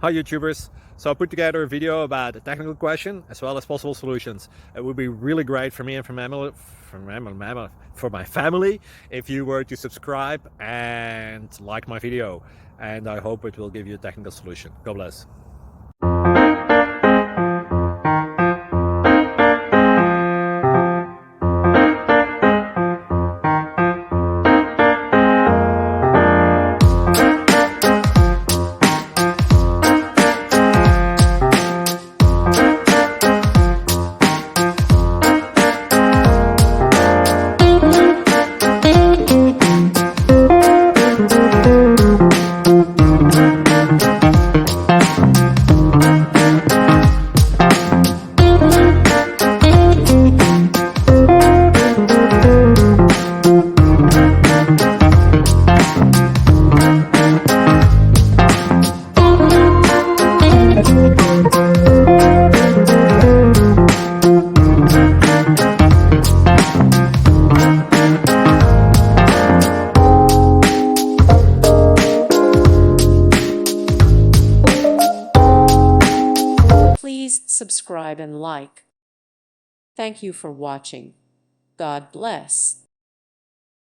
Hi YouTubers. So I put together a video about a technical question as well as possible solutions. It would be really great for me and for my family if you were to subscribe and like my video. And I hope it will give you a technical solution. God bless. Please subscribe and like. Thank you for watching. God bless.